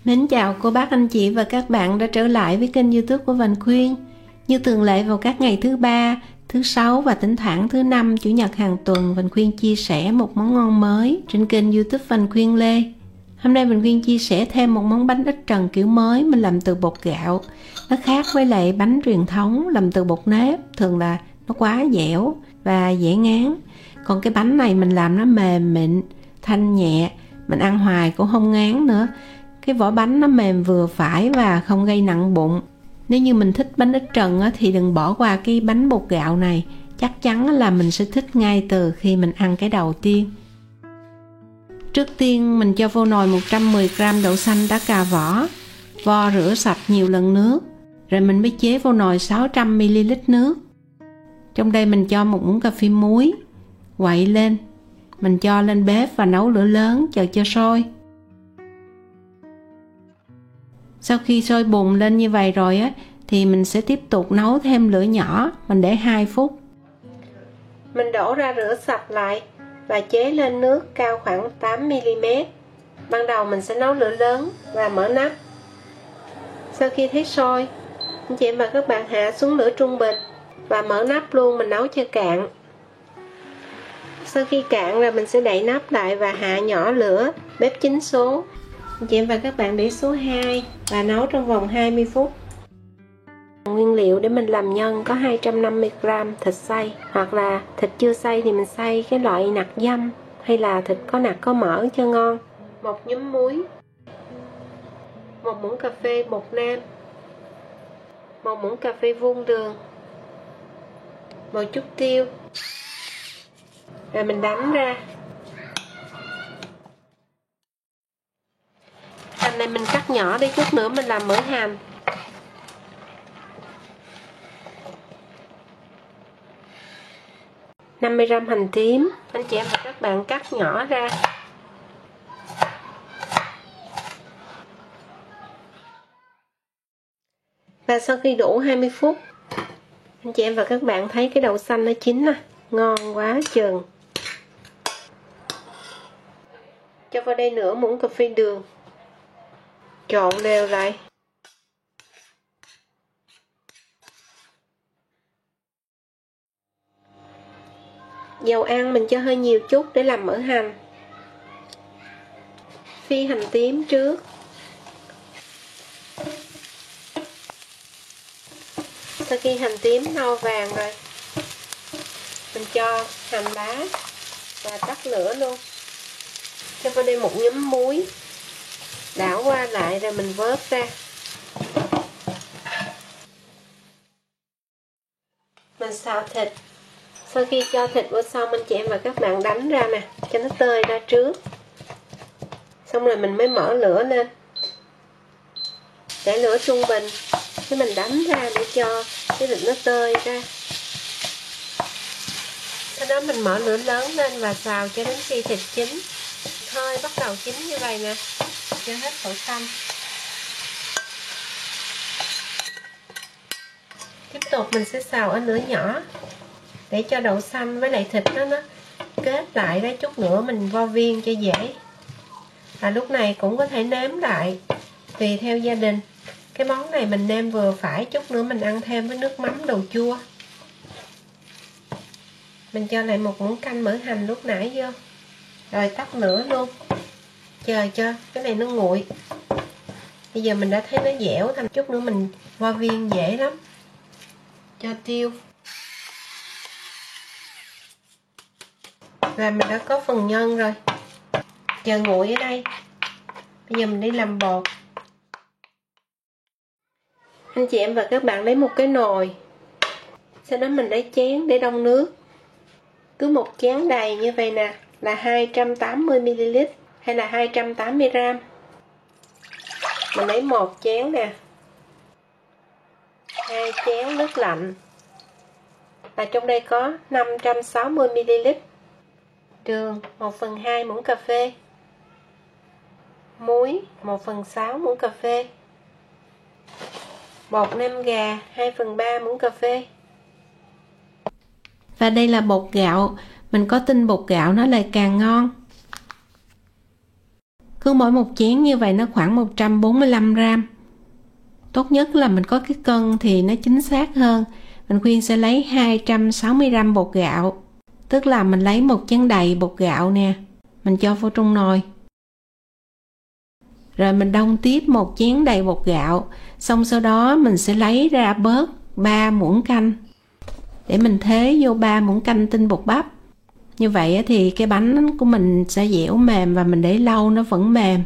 Mến chào cô bác anh chị và các bạn đã trở lại với kênh YouTube của Vành Khuyên. Như thường lệ vào các ngày thứ ba, thứ sáu và thỉnh thoảng thứ năm, chủ nhật hàng tuần, Vành Khuyên chia sẻ một món ngon mới trên kênh YouTube Vành Khuyên Lê. Hôm nay Vành Khuyên chia sẻ thêm một món bánh ít trần kiểu mới mình làm từ bột gạo. Nó khác với lại bánh truyền thống làm từ bột nếp, thường là nó quá dẻo và dễ ngán. Còn cái bánh này mình làm nó mềm mịn, thanh nhẹ, mình ăn hoài cũng không ngán nữa. Cái vỏ bánh nó mềm vừa phải và không gây nặng bụng. Nếu như mình thích bánh ít trần thì đừng bỏ qua cái bánh bột gạo này. Chắc chắn là mình sẽ thích ngay từ khi mình ăn cái đầu tiên. Trước tiên mình cho vô nồi 110g đậu xanh đã cà vỏ, vo rửa sạch nhiều lần nước. Rồi mình mới chế vô nồi 600ml nước. Trong đây mình cho 1 muỗng cà phê muối, quậy lên. Mình cho lên bếp và nấu lửa lớn chờ cho sôi. Sau khi sôi bùng lên như vậy rồi thì mình sẽ tiếp tục nấu thêm lửa nhỏ, mình để 2 phút. Mình đổ ra rửa sạch lại và chế lên nước cao khoảng 8mm. Ban đầu mình sẽ nấu lửa lớn và mở nắp. Sau khi thấy sôi, anh chị và các bạn hạ xuống lửa trung bình và mở nắp luôn, mình nấu cho cạn. Sau khi cạn rồi mình sẽ đậy nắp lại và hạ nhỏ lửa, bếp 9 số. Anh chị và các bạn để số 2 và nấu trong vòng 20 phút. Nguyên liệu để mình làm nhân có 250g thịt xay, hoặc là thịt chưa xay thì mình xay cái loại nạc dăm, hay là thịt có nạc có mỡ cho ngon. 1 nhúm muối, 1 muỗng cà phê bột nêm, 1 muỗng cà phê vuông đường, một chút tiêu. Rồi mình đánh ra. Hành này mình cắt nhỏ để chút nữa mình làm mỡ hành. $50 hành tím, anh chị em và các bạn cắt nhỏ ra. Và sau khi đủ 20 phút, anh chị em và các bạn thấy cái đậu xanh nó chín nè, ngon quá chừng. Cho vào đây nửa muỗng cà phê đường, trộn đều lại. Dầu ăn mình cho hơi nhiều chút để làm mỡ hành. Phi hành tím trước. Sau khi hành tím nâu vàng rồi, mình cho hành lá và tắt lửa luôn. Cho vào đây 1 nhúm muối, đảo qua lại rồi mình vớt ra. Mình xào thịt. Sau khi cho thịt vào xong, anh chị em và các bạn đánh ra nè, cho nó tơi ra trước. Xong rồi mình mới mở lửa lên, để lửa trung bình, cái mình đánh ra để cho cái thịt nó tơi ra. Sau đó mình mở lửa lớn lên và xào cho đến khi thịt chín. Hơi bắt đầu chín như vậy nè, cho hết khẩu xanh. Tiếp tục mình sẽ xào ở lửa nhỏ để cho đậu xanh với lại thịt nó kết lại đó, chút nữa mình vo viên cho dễ. Và lúc này cũng có thể nếm lại tùy theo gia đình. Cái món này mình nêm vừa phải, chút nữa mình ăn thêm với nước mắm đồ chua. Mình cho lại 1 muỗng canh mỡ hành lúc nãy vô, rồi tắt lửa luôn, chờ cho cái này nó nguội. Bây giờ mình đã thấy nó dẻo, thành chút nữa mình vo viên dễ lắm. Cho tiêu. Và mình đã có phần nhân rồi, chờ nguội ở đây. Bây giờ mình đi làm bột. Anh chị em và các bạn lấy một cái nồi, sau đó mình lấy chén để đong nước. Cứ một chén đầy như vậy nè là 280ml hay là 280g. Mình lấy 1 chén nè, 2 chén nước lạnh, và trong đây có 560ml. Đường 1/2 muỗng cà phê, muối 1/6 muỗng cà phê, bột nêm gà 2/3 muỗng cà phê. Và đây là bột gạo, mình có tinh bột gạo nó lại càng ngon. Cứ mỗi một chén như vậy nó khoảng 145 gram. Tốt nhất là mình có cái cân thì nó chính xác hơn. Mình khuyên sẽ lấy 260 gram bột gạo. Tức là mình lấy một chén đầy bột gạo nè. Mình cho vô trong nồi. Rồi mình đong tiếp một chén đầy bột gạo. Xong sau đó mình sẽ lấy ra bớt 3 muỗng canh. Để mình thế vô 3 muỗng canh tinh bột bắp. Như vậy thì cái bánh của mình sẽ dẻo mềm và mình để lâu nó vẫn mềm.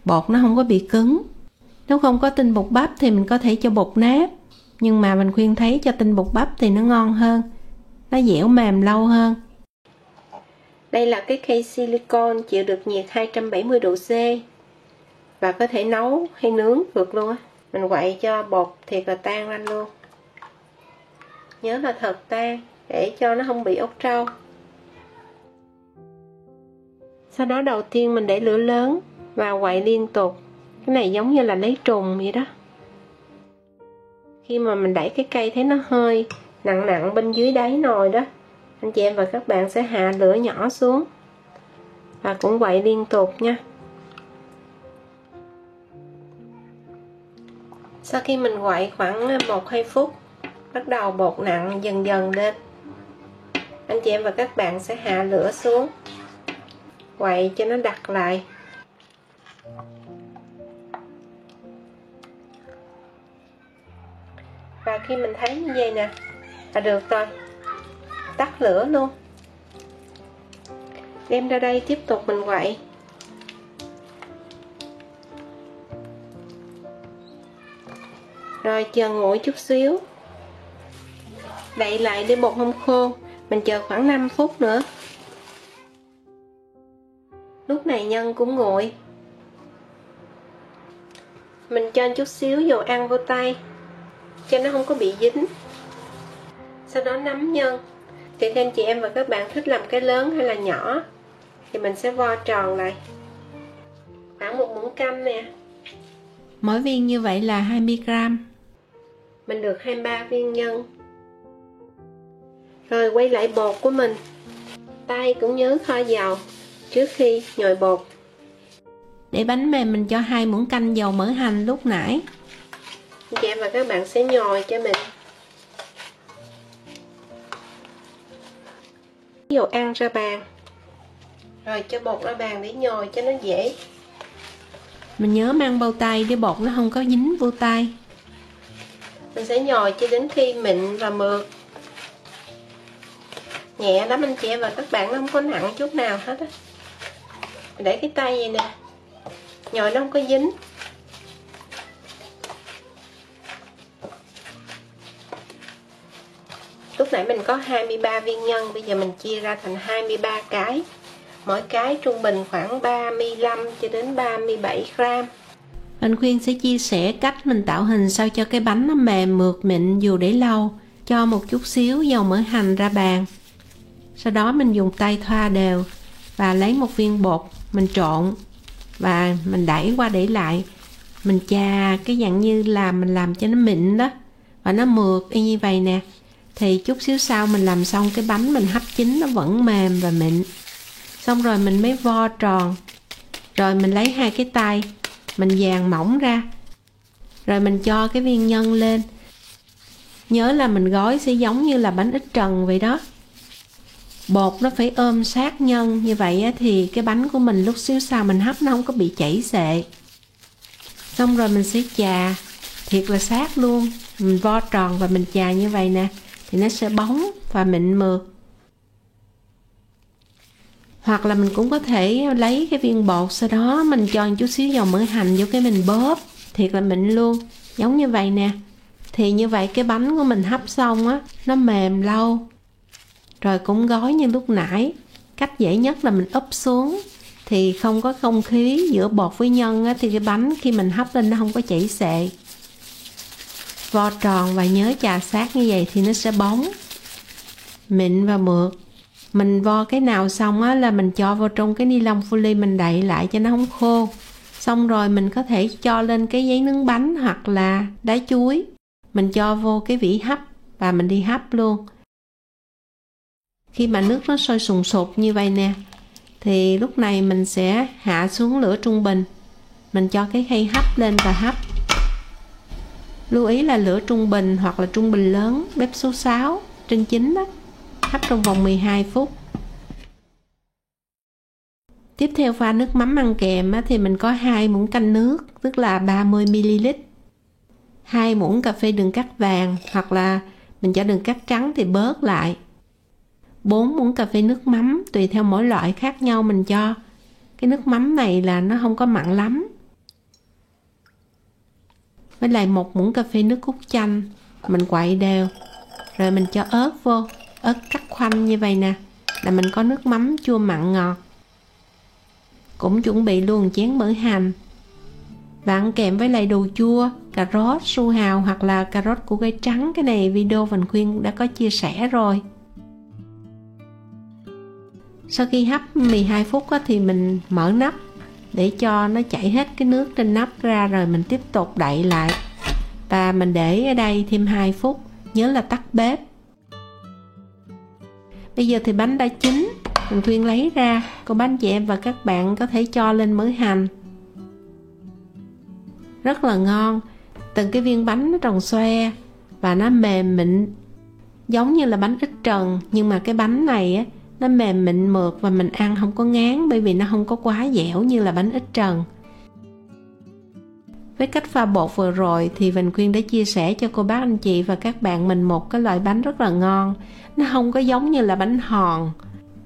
Bột nó không có bị cứng. Nếu không có tinh bột bắp thì mình có thể cho bột nếp. Nhưng mà mình khuyên thấy cho tinh bột bắp thì nó ngon hơn. Nó dẻo mềm lâu hơn. Đây là cái cây silicon chịu được nhiệt 270 độ C. Và có thể nấu hay nướng được luôn á. Mình quậy cho bột thiệt là tan ra luôn. Nhớ là thật tan để cho nó không bị ốc trâu. Sau đó đầu tiên mình để lửa lớn và quậy liên tục. Cái này giống như là lấy trùng vậy đó. Khi mà mình đẩy cái cây thấy nó hơi nặng nặng bên dưới đáy nồi đó, anh chị em và các bạn sẽ hạ lửa nhỏ xuống và cũng quậy liên tục nha. Sau khi mình quậy khoảng 1-2 phút, bắt đầu bột nặng dần dần lên, anh chị em và các bạn sẽ hạ lửa xuống, quậy cho nó đặc lại. Và khi mình thấy như vậy nè là được rồi, tắt lửa luôn. Đem ra đây tiếp tục mình quậy. Rồi chờ nguội chút xíu, đậy lại để bột không khô. Mình chờ khoảng 5 phút nữa. Lúc này nhân cũng nguội. Mình cho chút xíu dầu ăn vô tay cho nó không có bị dính. Sau đó nắm nhân. Thì các anh chị em và các bạn thích làm cái lớn hay là nhỏ thì mình sẽ vo tròn lại. Khoảng 1 muỗng canh nè. Mỗi viên như vậy là 20 gram. Mình được 23 viên nhân. Rồi quay lại bột của mình. Tay cũng nhớ thoa dầu trước khi nhồi bột. Để bánh mềm mình cho 2 muỗng canh dầu mỡ hành lúc nãy. Anh chị em và các bạn sẽ nhồi cho mình. Dầu ăn ra bàn. Rồi cho bột ra bàn để nhồi cho nó dễ. Mình nhớ mang bao tay để bột nó không có dính vô tay. Mình sẽ nhồi cho đến khi mịn và mượt. Nhẹ lắm anh chị em và các bạn, nó không có nặng chút nào hết á. Mình để cái tay vậy nè, nhồi nó không có dính. Lúc nãy mình có 23 viên nhân, bây giờ mình chia ra thành 23 cái. Mỗi cái trung bình khoảng 35 cho đến 37 gram. Anh khuyên sẽ chia sẻ cách mình tạo hình sao cho cái bánh nó mềm mượt mịn dù để lâu. Cho một chút xíu dầu mỡ hành ra bàn. Sau đó mình dùng tay thoa đều và lấy một viên bột mình trộn và mình đẩy qua đẩy lại. Mình chà cái dạng như là mình làm cho nó mịn đó và nó mượt y như vậy nè. Thì chút xíu sau mình làm xong cái bánh mình hấp chín nó vẫn mềm và mịn. Xong rồi mình mới vo tròn. Rồi mình lấy hai cái tay mình dàn mỏng ra. Rồi mình cho cái viên nhân lên. Nhớ là mình gói sẽ giống như là bánh ít trần vậy đó. Bột nó phải ôm sát nhân, như vậy thì cái bánh của mình lúc xíu sau mình hấp nó không có bị chảy xệ. Xong rồi mình sẽ chà thiệt là sát luôn. Mình vo tròn và mình chà như vậy nè thì nó sẽ bóng và mịn mượt. Hoặc là mình cũng có thể lấy cái viên bột, sau đó mình cho một chút xíu dầu mỡ hành vô cái mình bóp thiệt là mịn luôn, giống như vậy nè. Thì như vậy cái bánh của mình hấp xong á, nó mềm lâu. Rồi cũng gói như lúc nãy. Cách dễ nhất là mình úp xuống thì không có không khí giữa bột với nhân á, thì cái bánh khi mình hấp lên nó không có chảy xệ. Vo tròn và nhớ chà sát như vậy thì nó sẽ bóng, mịn và mượt. Mình vo cái nào xong á là mình cho vào trong cái ni lông folie mình đậy lại cho nó không khô. Xong rồi mình có thể cho lên cái giấy nướng bánh hoặc là đá chuối. Mình cho vô cái vỉ hấp và mình đi hấp luôn. Khi mà nước nó sôi sùng sục như vậy nè thì lúc này mình sẽ hạ xuống lửa trung bình. Mình cho cái khay hấp lên và hấp. Lưu ý là lửa trung bình hoặc là trung bình lớn, bếp số 6 trên 9 đó. Hấp trong vòng 12 phút. Tiếp theo pha nước mắm ăn kèm thì mình có 2 muỗng canh nước, tức là 30ml. 2 muỗng cà phê đường cát vàng, hoặc là mình cho đường cát trắng thì bớt lại. 4 muỗng cà phê nước mắm, tùy theo mỗi loại khác nhau mình cho. Cái nước mắm này là nó không có mặn lắm. Với lại 1 muỗng cà phê nước cốt chanh, mình quậy đều. Rồi mình cho ớt vô, ớt cắt khoanh như vậy nè, là mình có nước mắm chua mặn ngọt. Cũng chuẩn bị luôn 1 chén mỡ hành. Và ăn kèm với lại đồ chua, cà rốt, su hào hoặc là cà rốt củ cải trắng. Cái này video Vành Khuyên đã có chia sẻ rồi. Sau khi hấp 12 phút thì mình mở nắp để cho nó chảy hết cái nước trên nắp ra, rồi mình tiếp tục đậy lại. Và mình để ở đây thêm 2 phút, nhớ là tắt bếp. Bây giờ thì bánh đã chín, mình Khuyên lấy ra. Cô bác anh chị em và các bạn có thể cho lên mỡ hành. Rất là ngon. Từng cái viên bánh nó tròn xoe và nó mềm mịn, giống như là bánh ít trần. Nhưng mà cái bánh này nó mềm mịn mượt và mình ăn không có ngán, bởi vì nó không có quá dẻo như là bánh ít trần. Với cách pha bột vừa rồi thì Vành Khuyên đã chia sẻ cho cô bác anh chị và các bạn mình một cái loại bánh rất là ngon. Nó không có giống như là bánh hòn,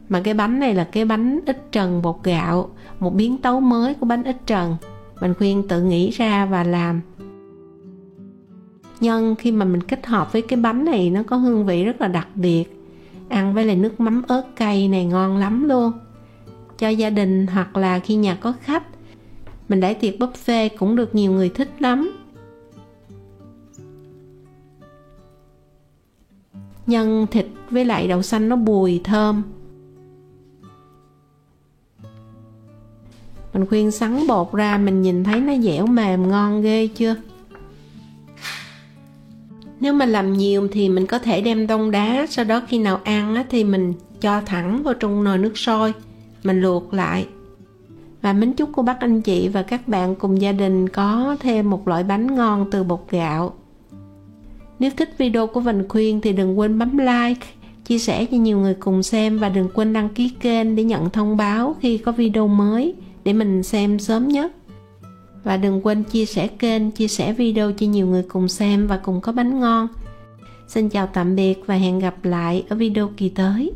mà cái bánh này là cái bánh ít trần bột gạo, một biến tấu mới của bánh ít trần. Vành Khuyên tự nghĩ ra và làm. Nhưng khi mà mình kết hợp với cái bánh này, nó có hương vị rất là đặc biệt. Ăn với lại nước mắm ớt cay này ngon lắm luôn. Cho gia đình hoặc là khi nhà có khách, mình đãi tiệc buffet cũng được nhiều người thích lắm. Nhân thịt với lại đậu xanh nó bùi thơm. Mình Khuyên sắn bột ra, mình nhìn thấy nó dẻo mềm ngon ghê chưa. Nếu mà làm nhiều thì mình có thể đem đông đá, sau đó khi nào ăn thì mình cho thẳng vào trong nồi nước sôi, mình luộc lại. Và mến chúc cô bác anh chị và các bạn cùng gia đình có thêm một loại bánh ngon từ bột gạo. Nếu thích video của Vành Khuyên thì đừng quên bấm like, chia sẻ cho nhiều người cùng xem, và đừng quên đăng ký kênh để nhận thông báo khi có video mới để mình xem sớm nhất. Và đừng quên chia sẻ kênh, chia sẻ video cho nhiều người cùng xem và cùng có bánh ngon. Xin chào tạm biệt và hẹn gặp lại ở video kỳ tới.